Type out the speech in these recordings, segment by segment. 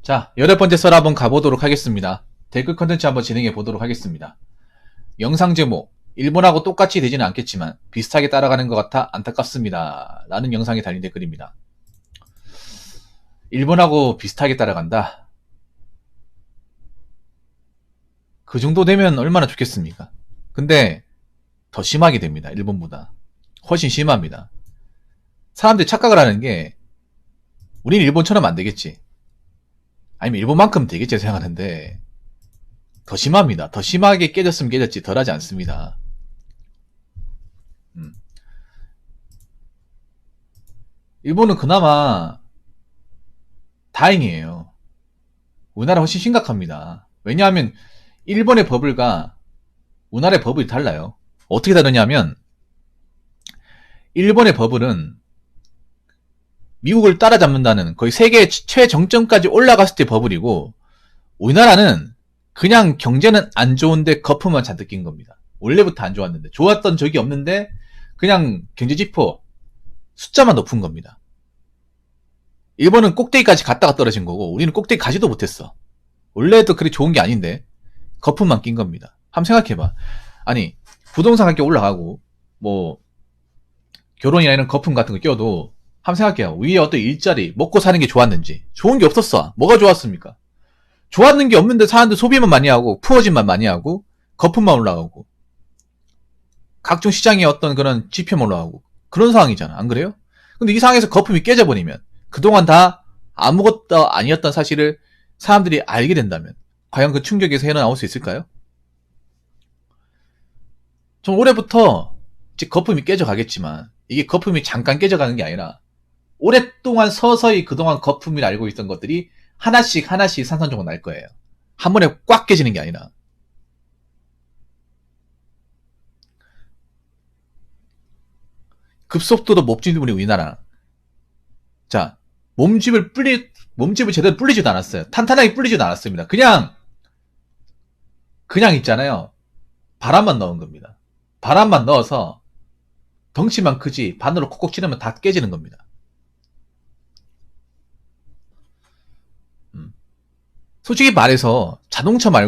자, 8번째 썰 한번 가보도록 하겠습니다. 댓글 컨텐츠 한번 진행해 보도록 하겠습니다. 영상 제목, 일본하고 똑같이 되지는 않겠지만 비슷하게 따라가는 것 같아 안타깝습니다. 라는 영상에 달린 댓글입니다. 일본하고 비슷하게 따라간다. 그 정도 되면 얼마나 좋겠습니까? 근데 더 심하게 됩니다. 일본보다. 훨씬 심합니다. 사람들이 착각을 하는 게 우린 일본처럼 안 되겠지. 아니면 일본만큼 되겠지 생각하는데 더 심합니다. 더 심하게 깨졌으면 깨졌지 덜하지 않습니다. 일본은 그나마 다행이에요. 우리나라 훨씬 심각합니다. 왜냐하면 일본의 법을과 우리나라의 법이 달라요. 어떻게 다르냐면 일본의 법은 미국을 따라잡는다는 거의 세계 최정점까지 올라갔을 때 버블이고 우리나라는 그냥 경제는 안 좋은데 거품만 잔뜩 낀 겁니다. 원래부터 안 좋았는데 좋았던 적이 없는데 그냥 경제지표 숫자만 높은 겁니다. 일본은 꼭대기까지 갔다가 떨어진 거고 우리는 꼭대기 가지도 못했어. 원래도 그리 좋은 게 아닌데 거품만 낀 겁니다. 한번 생각해봐. 아니 부동산 가격 올라가고 뭐 결혼이나 이런 거품 같은 거 껴도 한번 생각해요. 위에 어떤 일자리 먹고 사는 게 좋았는지. 좋은 게 없었어. 뭐가 좋았습니까? 좋았는 게 없는데 사람들 소비만 많이 하고 푸어짐만 많이 하고 거품만 올라가고 각종 시장의 어떤 그런 지표만 올라가고 그런 상황이잖아. 안 그래요? 근데 이 상황에서 거품이 깨져버리면 그동안 다 아무것도 아니었던 사실을 사람들이 알게 된다면 과연 그 충격에서 헤어나올 수 있을까요? 좀 올해부터 이제 거품이 깨져가겠지만 이게 거품이 잠깐 깨져가는 게 아니라 오랫동안 서서히 그동안 거품을 알고 있던 것들이 하나씩 산산조각 날 거예요. 한 번에 꽉 깨지는 게 아니라. 급속도로 몸집이 우리나라. 자, 몸집을 제대로 불리지도 않았어요. 탄탄하게 불리지도 않았습니다. 그냥 있잖아요. 바람만 넣은 겁니다. 바람만 넣어서 덩치만 크지 반으로 콕콕 치르면 다 깨지는 겁니다. 솔직히 말해서 자동차나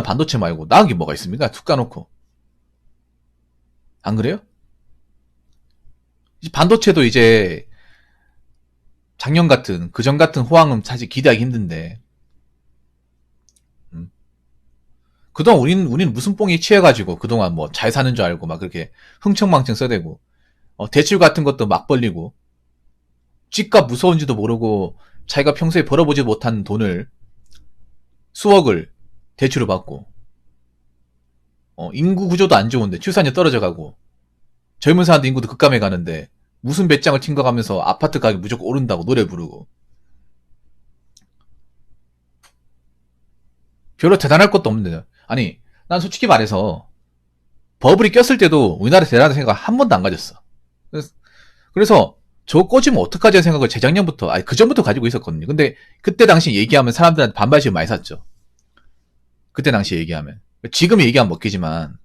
반도체 말고 나은 게 뭐가 있습니까? 툭 까놓고. 안 그래요? 반도체도 이제 작년 같은 그전 같은 호황은 사실 기대하기 힘든데 그동안 우리는 무슨 뽕이 취해가지고 그동안 뭐 잘 사는 줄 알고 막 그렇게 흥청망청 써대고 대출 같은 것도 막 벌리고 집값 무서운지도 모르고 자기가 평소에 벌어보지 못한 돈을 수억을 대출을 받고 인구 구조도 안 좋은데 출산율 떨어져가고 젊은 사람들 인구도 급감해 가는데 무슨 배짱을 튕겨가면서 아파트 가격 무조건 오른다고 노래 부르고 별로 대단할 것도 없는데 아니 난 솔직히 말해서 버블이 꼈을 때도 우리나라 대단한 생각 한 번도 안 가졌어. 그래서 저거 꺼지면 어떡하지 하는 생각을 재작년부터 아니 그전부터 가지고 있었거든요. 근데 그때 당시 얘기하면 사람들한테 반발심 많이 샀죠. 그때 당시 얘기하면 지금 얘기하면 먹히지만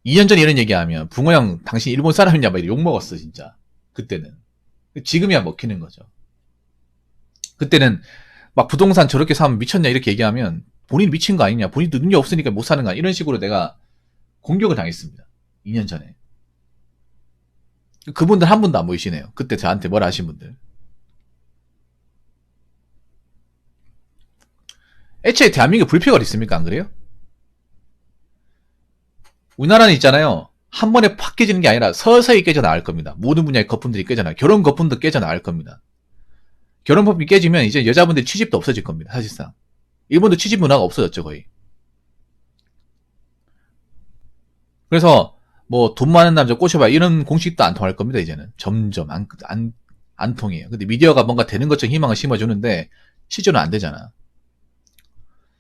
2년 전에 이런 얘기하면 붕어 형 당신 일본 사람이냐 막 욕먹었어 진짜. 그때는. 지금이야 먹히는 거죠. 그때는 막 부동산 저렇게 사면 미쳤냐 이렇게 얘기하면 본인 미친 거 아니냐 본인도 능력 없으니까 못 사는 거 아니냐 이런 식으로 내가 공격을 당했습니다. 2년 전에. 그분들 한 분도 안 보이시네요. 그때 저한테 뭐라 하신 분들. 애초에 대한민국에 불평가 있습니까? 안 그래요? 우리나라는 있잖아요. 한 번에 팍 깨지는 게 아니라 서서히 깨져나갈 겁니다. 모든 분야의 거품들이 깨져나갈 결혼 거품도 깨져나갈 겁니다. 결혼 거품이 깨지면 이제 여자분들 취집도 없어질 겁니다. 사실상. 일본도 취집 문화가 없어졌죠 거의. 그래서 뭐 돈 많은 남자 꼬셔봐 이런 공식도 안 통할 겁니다. 이제는 점점 안 통해요. 근데 미디어가 뭔가 되는 것처럼 희망을 심어주는데 실제로는 안 되잖아.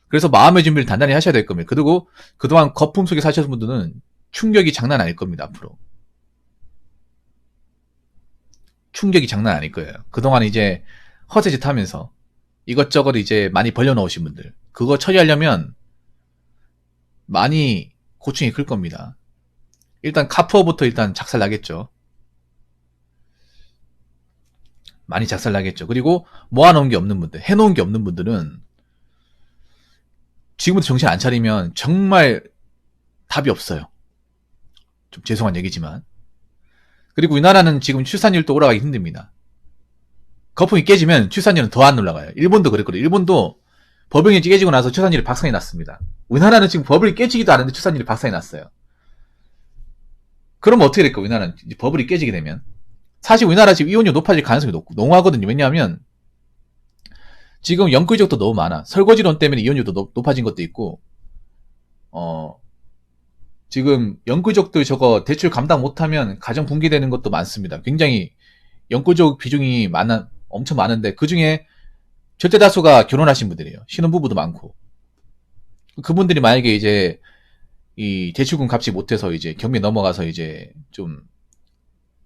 그래서 마음의 준비를 단단히 하셔야 될 겁니다. 그리고 그동안 거품 속에 사셨던 분들은 충격이 장난 아닐 겁니다. 앞으로. 충격이 장난 아닐 거예요. 그동안 이제 허세짓 하면서 이것저것 이제 많이 벌려놓으신 분들 그거 처리하려면 많이 고충이 클 겁니다. 일단 카푸어부터 일단 작살 나겠죠. 많이 작살나겠죠. 그리고 모아놓은 게 없는 분들, 해놓은 게 없는 분들은 지금부터 정신 안 차리면 정말 답이 없어요. 좀 죄송한 얘기지만. 그리고 우리나라는 지금 출산율도 올라가기 힘듭니다. 거품이 깨지면 출산율은 더 안 올라가요. 일본도 그랬거든요. 일본도 버블이 깨지고 나서 출산율이 박살이 났습니다. 우리나라는 지금 버블이 깨지기도 않았는데 출산율이 박살이 났어요. 그러면 어떻게 될까? 우리나라는 이제 버블이 깨지게 되면 사실 우리나라 지금 이혼율 높아질 가능성이 농후하거든요. 왜냐하면 지금 영끌족도 너무 많아. 설거지론 때문에 이혼율도 높아진 것도 있고, 지금 영끌족들 저거 대출 감당 못하면 가정 붕괴되는 것도 많습니다. 굉장히 영끌족 비중이 엄청 많은데 그 중에 절대 다수가 결혼하신 분들이에요. 신혼부부도 많고. 그분들이 만약에 이제 이 대출금 갚지 못해서 이제 경매 넘어가서 이제 좀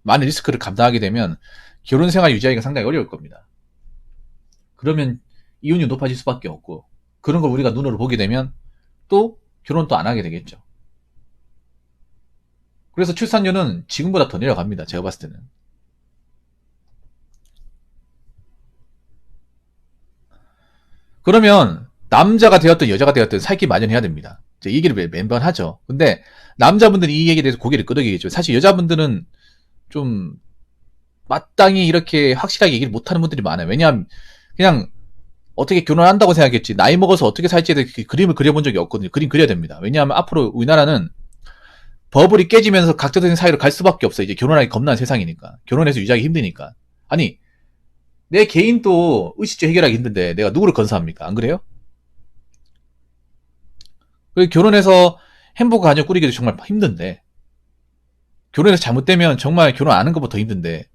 많은 리스크를 감당하게 되면 결혼 생활 유지하기가 상당히 어려울 겁니다. 그러면 이혼율 높아질 수밖에 없고, 그런 걸 우리가 눈으로 보게 되면 또 결혼 또 안 하게 되겠죠. 그래서 출산율은 지금보다 더 내려갑니다. 제가 봤을 때는. 그러면 남자가 되었든 여자가 되었든 살기 마련해야 됩니다. 이 얘기를 매번 하죠. 근데 남자분들이 이 얘기에 대해서 고개를 끄덕이겠죠. 사실 여자분들은 좀 마땅히 이렇게 확실하게 얘기를 못하는 분들이 많아요. 왜냐하면 그냥 어떻게 결혼한다고 생각했지 나이 먹어서 어떻게 살지에 대해 그림을 그려본 적이 없거든요. 그림 그려야 됩니다. 왜냐하면 앞으로 우리나라는 버블이 깨지면서 각자적인 사이로 갈 수밖에 없어요. 이제 결혼하기 겁나는 세상이니까. 결혼해서 유지하기 힘드니까. 아니, 내 개인도 의식주 해결하기 힘든데 내가 누구를 건사합니까? 안 그래요? 그리고 결혼해서 행복한 가정 꾸리기도 정말 힘든데, 결혼해서 잘못되면 정말 결혼 안 하는 것보다 더 힘든데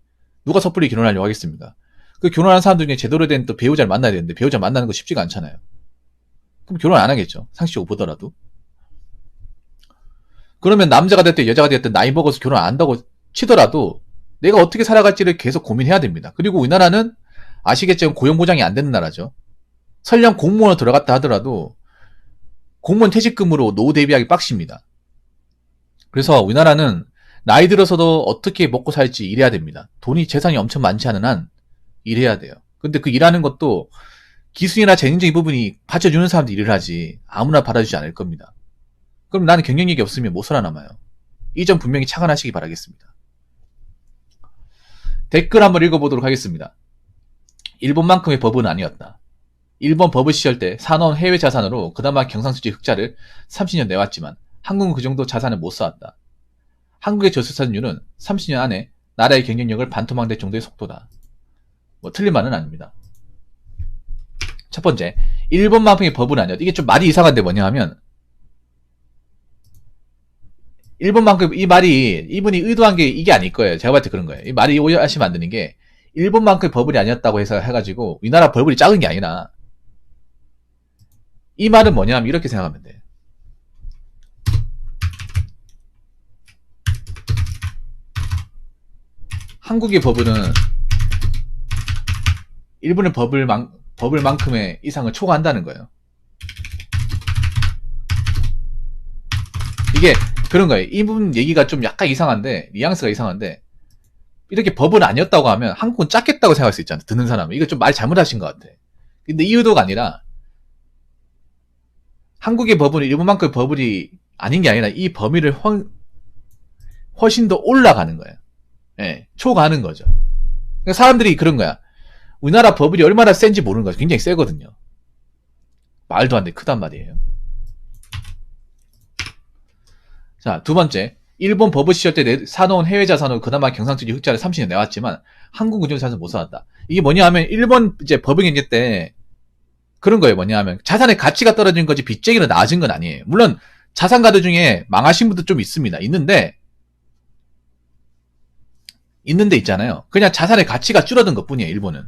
누가 섣불리 결혼하려고 하겠습니까? 그 결혼한 사람들 중에 제대로 된 또 배우자를 만나야 되는데 배우자 만나는 거 쉽지가 않잖아요. 그럼 결혼 안 하겠죠. 상식적으로 보더라도. 그러면 남자가 됐든 여자가 됐든 나이 먹어서 결혼 안 한다고 치더라도 내가 어떻게 살아갈지를 계속 고민해야 됩니다. 그리고 우리나라는 아시겠지만 고용보장이 안 되는 나라죠. 설령 공무원으로 들어갔다 하더라도 공무원 퇴직금으로 노후 대비하기 빡십니다. 그래서 우리나라는 나이 들어서도 어떻게 먹고 살지 일해야 됩니다. 돈이 재산이 엄청 많지 않은 한 일해야 돼요. 근데 그 일하는 것도 기술이나 재능적인 부분이 받쳐주는 사람들이 일을 하지 아무나 받아주지 않을 겁니다. 그럼 나는 경쟁력이 없으면 못 살아남아요. 이 점 분명히 착안하시기 바라겠습니다. 댓글 한번 읽어보도록 하겠습니다. 일본만큼의 법은 아니었다. 일본 법을 시절 때 사놓은 해외 자산으로 그나마 경상수지 흑자를 30년 내왔지만 한국은 그 정도 자산을 못 쌓았다. 한국의 저출산율은 30년 안에 나라의 경쟁력을 반토막낼 정도의 속도다. 뭐 틀린 말은 아닙니다. 첫 번째, 일본만큼의 법은 아니었다. 이게 좀 말이 이상한데 뭐냐 하면 일본만큼 이 말이 이분이 의도한 게 이게 아닐 거예요. 제가 봤을 때 그런 거예요. 이 말이 오해하시면 안 되는 게 일본만큼의 버블이 아니었다고 해서 해가지고 우리나라 버블이 작은 게 아니라 이 말은 뭐냐 하면 이렇게 생각하면 돼. 한국의 버블은 일본의 버블만큼의 이상을 초과한다는 거예요. 이게 그런 거예요. 이분 얘기가 좀 약간 이상한데, 뉘앙스가 이상한데, 이렇게 법은 아니었다고 하면 한국은 작겠다고 생각할 수 있잖아. 듣는 사람은. 이거 좀 말 잘못하신 것 같아. 근데 이 의도가 아니라, 한국의 법은 일본만큼의 버블이 아닌 게 아니라 이 범위를 훨씬 더 올라가는 거예요. 예, 초과하는 거죠. 그러니까 사람들이 그런 거야. 우리나라 버블이 얼마나 센지 모르는 거죠. 굉장히 세거든요. 말도 안 돼. 크단 말이에요. 자, 두 번째. 일본 버블 시절 때 사놓은 해외 자산으로 그나마 경상수지 흑자를 30년 내왔지만 한국 그중 자산 못 쌓았다. 이게 뭐냐 하면 일본 이제 버블 경제 때 그런 거예요. 뭐냐 하면 자산의 가치가 떨어진 거지 빚쟁이는 나아진 건 아니에요. 물론 자산가들 중에 망하신 분도 좀 있습니다. 있는데 있잖아요. 그냥 자산의 가치가 줄어든 것 뿐이에요. 일본은.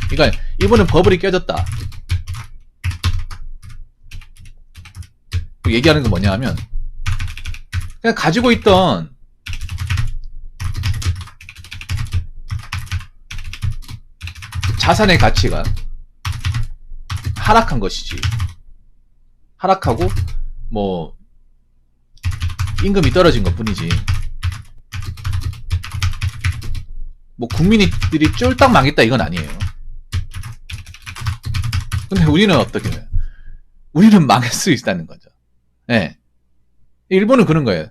그러니까 일본은 버블이 깨졌다. 얘기하는 건 뭐냐 하면 그냥 가지고 있던 자산의 가치가 하락한 것이지. 하락하고 뭐 임금이 떨어진 것 뿐이지. 뭐 국민들이 쫄딱 망했다 이건 아니에요. 근데 우리는 어떻게 해요? 우리는 망할 수 있다는 거죠. 예. 일본은 그런 거예요.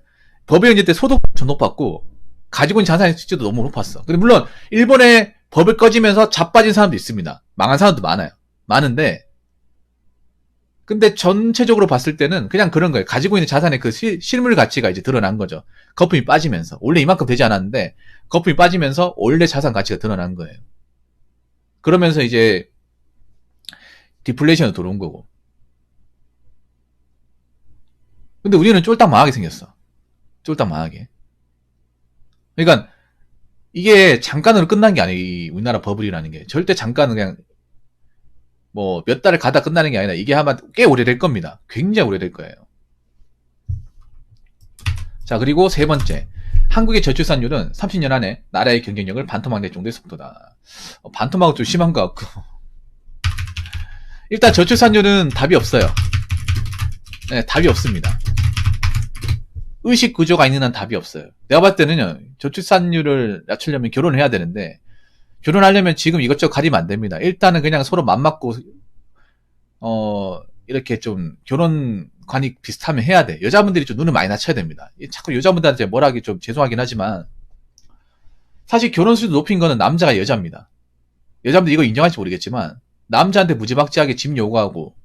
법의 때 소득 좀 높았고 가지고 있는 자산의 수치도 너무 높았어. 근데 물론 일본의 법을 꺼지면서 자빠진 사람도 있습니다. 망한 사람도 많아요. 많은데 근데 전체적으로 봤을 때는 그냥 그런 거예요. 가지고 있는 자산의 그 실물 가치가 이제 드러난 거죠. 거품이 빠지면서. 원래 이만큼 되지 않았는데 거품이 빠지면서 원래 자산 가치가 드러난 거예요. 그러면서 이제 디플레이션으로 들어온 거고. 근데 우리는 쫄딱 망하게 생겼어. 쫄딱 망하게. 그러니까 이게 잠깐으로 끝난 게 아니에요. 이 우리나라 버블이라는 게. 절대 잠깐은 그냥 뭐 몇 달을 가다 끝나는 게 아니라 이게 아마 꽤 오래될 겁니다. 굉장히 오래될 거예요. 자, 그리고 세 번째. 한국의 저출산율은 30년 안에 나라의 경쟁력을 반토막낼 정도의 속도다. 반토막은 좀 심한 것 같고. 일단 저출산율은 답이 없어요. 네, 답이 없습니다. 의식 구조가 있는 한 답이 없어요. 내가 봤을 때는요, 저출산율을 낮추려면 결혼을 해야 되는데, 결혼하려면 지금 이것저것 가리면 안 됩니다. 일단은 그냥 서로 맘맞고, 이렇게 좀 결혼관이 비슷하면 해야 돼. 여자분들이 좀 눈을 많이 낮춰야 됩니다. 자꾸 여자분들한테 뭐라 하기 좀 죄송하긴 하지만, 사실 결혼 수준 높인 거는 남자가 여자입니다. 여자분들 이거 인정할지 모르겠지만, 남자한테 무지막지하게 집 요구하고,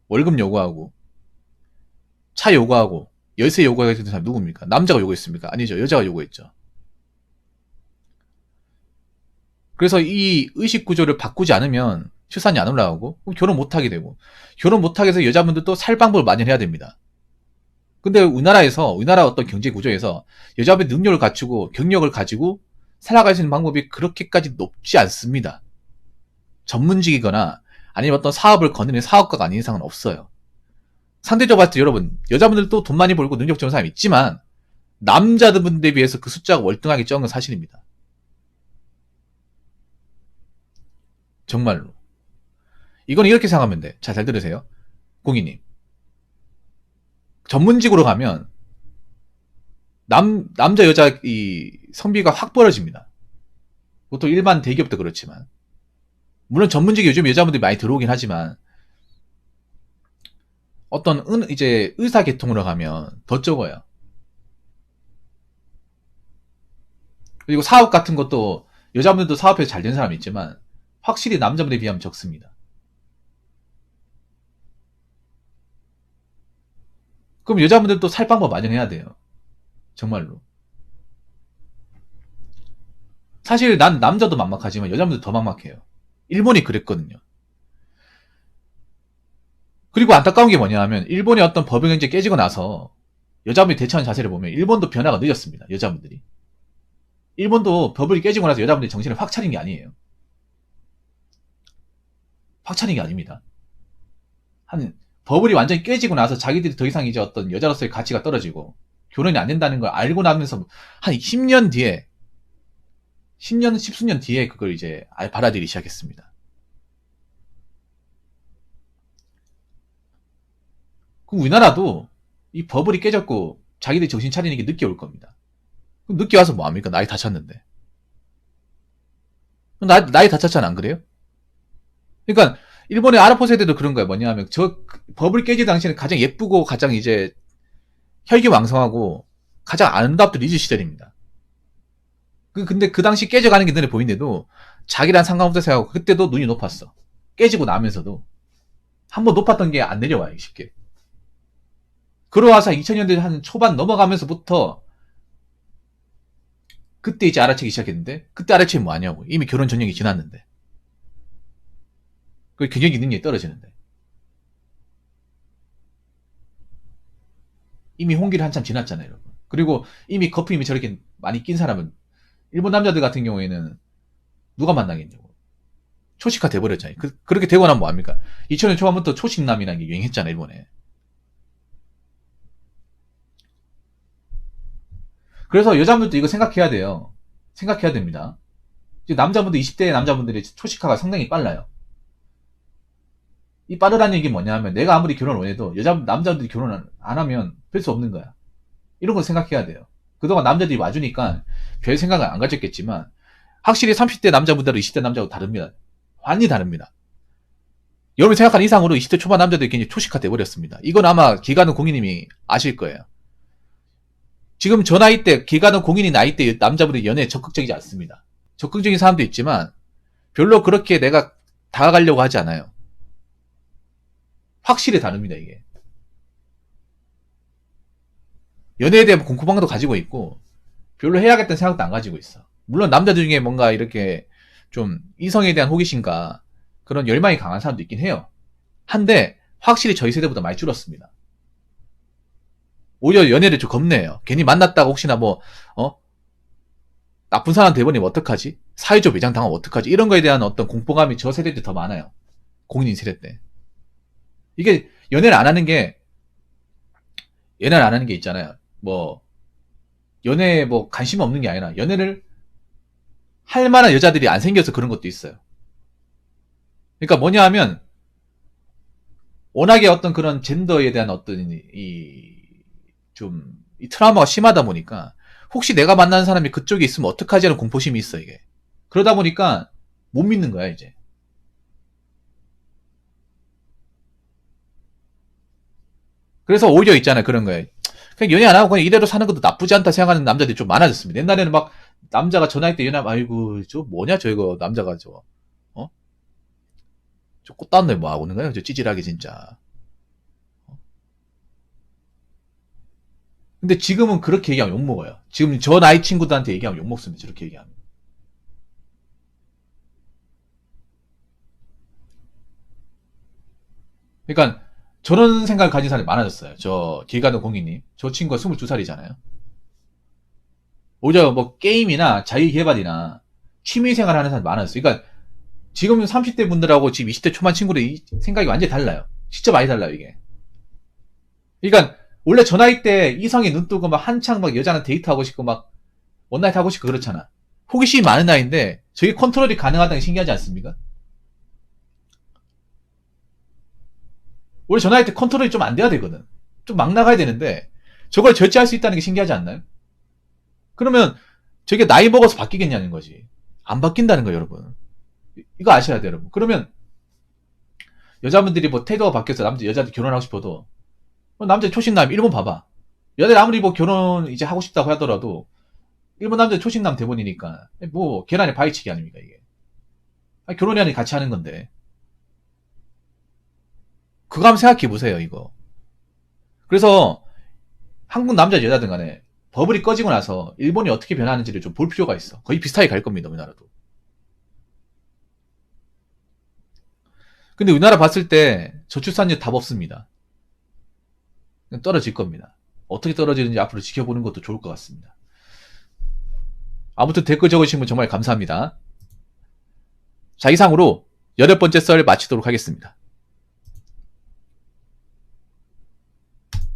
월급 요구하고, 차 요구하고, 열쇠 요구하는 사람 누굽니까? 남자가 요구했습니까? 아니죠. 여자가 요구했죠. 그래서 이 의식 구조를 바꾸지 않으면 출산이 안 올라가고 결혼 못하게 되고 결혼 못하게 해서 여자분들도 살 방법을 마련해야 됩니다. 근데 우리나라 어떤 경제 구조에서 여자분이 능력을 갖추고 경력을 가지고 살아갈 수 있는 방법이 그렇게까지 높지 않습니다. 전문직이거나 아니면 어떤 사업을 거느리는 사업가가 아닌 이상은 없어요. 상대적으로 봤을 때 여러분 여자분들도 돈 많이 벌고 능력 좋은 사람이 있지만 남자분들에 비해서 그 숫자가 월등하게 적은 건 사실입니다. 정말로. 이건 이렇게 생각하면 돼. 잘 들으세요. 공인님. 전문직으로 가면 남자 여자 이 성비가 확 벌어집니다. 보통 일반 대기업도 그렇지만 물론 전문직이 요즘 여자분들이 많이 들어오긴 하지만 어떤 이제 의사 계통으로 가면 더 적어요. 그리고 사업 같은 것도 여자분들도 사업에서 잘 된 사람이 있지만 확실히 남자분들에 비하면 적습니다. 그럼 여자분들도 살 방법 마련해야 돼요. 정말로. 사실 난 남자도 막막하지만 여자분들 더 막막해요. 일본이 그랬거든요. 그리고 안타까운 게 뭐냐 하면 일본의 어떤 법의 경제 깨지고 나서 여자분이 대처하는 자세를 보면 일본도 변화가 늦었습니다. 여자분들이. 일본도 법을 깨지고 나서 여자분들이 정신을 확 차린 게 아니에요. 확 차린 게 아닙니다. 버블이 완전히 깨지고 나서 자기들이 더 이상 이제 어떤 여자로서의 가치가 떨어지고 결혼이 안 된다는 걸 알고 나면서 한 10년 뒤에 10년, 10수년 뒤에 그걸 이제 받아들이기 시작했습니다. 그럼 우리나라도 이 버블이 깨졌고 자기들이 정신 차리는 게 늦게 올 겁니다. 그럼 늦게 와서 뭐합니까? 나이 다 찼는데. 나이 다 찼잖아, 안 그래요? 그러니까 일본의 아르포 세대도 그런 거야. 뭐냐면 저 버블 깨지 당시에는 가장 예쁘고 가장 이제 혈기왕성하고 가장 아름답던 리즈 시절입니다. 근데 그 당시 깨져가는 게 눈에 보이는데도 자기랑 상관없다 생각하고 그때도 눈이 높았어. 깨지고 나면서도 한번 높았던 게 안 내려와요, 쉽게. 그러와서 2000년대 한 초반 넘어가면서부터 그때 이제 알아채기 시작했는데 그때 알아채기 뭐 하냐고. 이미 결혼 전역이 지났는데. 그 경영기 능력이 떨어지는데. 이미 홍기를 한참 지났잖아요, 여러분. 그리고 이미 거품이 저렇게 많이 낀 사람은 일본 남자들 같은 경우에는 누가 만나겠냐고. 초식화 돼버렸잖아요. 그렇게 되고 나면 뭐합니까? 2000년 초반부터 초식남이라는 게 유행했잖아요, 일본에. 그래서 여자분들도 이거 생각해야 돼요. 생각해야 됩니다. 남자분들, 20대 남자분들의 초식화가 상당히 빨라요. 이 빠르다는 얘기 뭐냐 하면 내가 아무리 결혼을 원해도 남자들이 결혼을 안 하면 별 수 없는 거야. 이런 걸 생각해야 돼요. 그동안 남자들이 와주니까 별 생각을 안 가졌겠지만 확실히 30대 남자분들은 20대 남자하고 다릅니다. 완전히 다릅니다. 여러분이 생각하는 이상으로 20대 초반 남자들이 굉장히 초식화 돼버렸습니다. 이건 아마 기가는 공인님이 아실 거예요. 지금 저 나이 때, 기가는 공인이 나이 때 남자분들이 연애에 적극적이지 않습니다. 적극적인 사람도 있지만 별로 그렇게 내가 다가가려고 하지 않아요. 확실히 다릅니다, 이게. 연애에 대한 공포방도 가지고 있고 별로 해야겠다는 생각도 안 가지고 있어. 물론 남자들 중에 뭔가 이렇게 좀 이성에 대한 호기심과 그런 열망이 강한 사람도 있긴 해요. 한데 확실히 저희 세대보다 많이 줄었습니다. 오히려 연애를 좀 겁내요. 괜히 만났다가 혹시나 나쁜 사람 돼버리면 어떡하지? 사회적 매장 당하면 어떡하지? 이런 거에 대한 어떤 공포감이 저 세대 때 더 많아요. 공인인 세대 때. 이게 연애를 안 하는 게 있잖아요. 연애에 관심 없는 게 아니라 연애를 할 만한 여자들이 안 생겨서 그런 것도 있어요. 그러니까 뭐냐 하면 워낙에 어떤 그런 젠더에 대한 어떤 이 트라우마가 심하다 보니까 혹시 내가 만나는 사람이 그쪽에 있으면 어떡하지 하는 공포심이 있어, 이게. 그러다 보니까 못 믿는 거야, 이제. 그래서 오히려 있잖아요, 그런 거에. 그냥 연애 안 하고 그냥 이대로 사는 것도 나쁘지 않다 생각하는 남자들이 좀 많아졌습니다. 옛날에는 막 남자가 저 나이 때 연애하면 아이고 저 뭐냐 저거 남자가 저 꽃다운 뭐 하고 있는 거야? 저 찌질하게 진짜. 근데 지금은 그렇게 얘기하면 욕먹어요. 지금 저 나이 친구들한테 얘기하면 욕먹습니다. 저렇게 얘기하면. 그러니까 저런 생각을 가진 사람이 많아졌어요. 저 길 가는 공인님. 저 친구가 22살이잖아요. 오히려 게임이나 자유개발이나 취미생활 하는 사람이 많아졌어요. 그러니까 지금 30대 분들하고 지금 20대 초반 친구들의 생각이 완전히 달라요. 진짜 많이 달라요, 이게. 그러니까 원래 저 나이 때 이성에 눈 뜨고 한창 여자랑 데이트하고 싶고 원나잇 하고 싶고 그렇잖아. 호기심이 많은 나이인데 저게 컨트롤이 가능하다는 게 신기하지 않습니까? 원래 저 나이 때 컨트롤이 좀 안 돼야 되거든. 좀 막 나가야 되는데 저걸 절제할 수 있다는 게 신기하지 않나요? 그러면 저게 나이 먹어서 바뀌겠냐는 거지. 안 바뀐다는 거예요, 여러분. 이거 아셔야 돼요, 여러분. 그러면 여자분들이 태도가 바뀌어서 여자한테 결혼하고 싶어도 남자 초식남 일본 봐봐. 여자들 아무리 결혼 이제 하고 싶다고 하더라도 일본 남자 초식남 대본이니까 계란에 바위치기 아닙니까, 이게. 결혼이 아니 같이 하는 건데. 그거 한번 생각해 보세요, 이거. 그래서 한국 남자 여자든 간에 버블이 꺼지고 나서 일본이 어떻게 변하는지를 좀 볼 필요가 있어. 거의 비슷하게 갈 겁니다, 우리나라도. 근데 우리나라 봤을 때 저출산율 답 없습니다. 떨어질 겁니다. 어떻게 떨어지는지 앞으로 지켜보는 것도 좋을 것 같습니다. 아무튼 댓글 적으신 분 정말 감사합니다. 자, 이상으로 8번째 썰 마치도록 하겠습니다.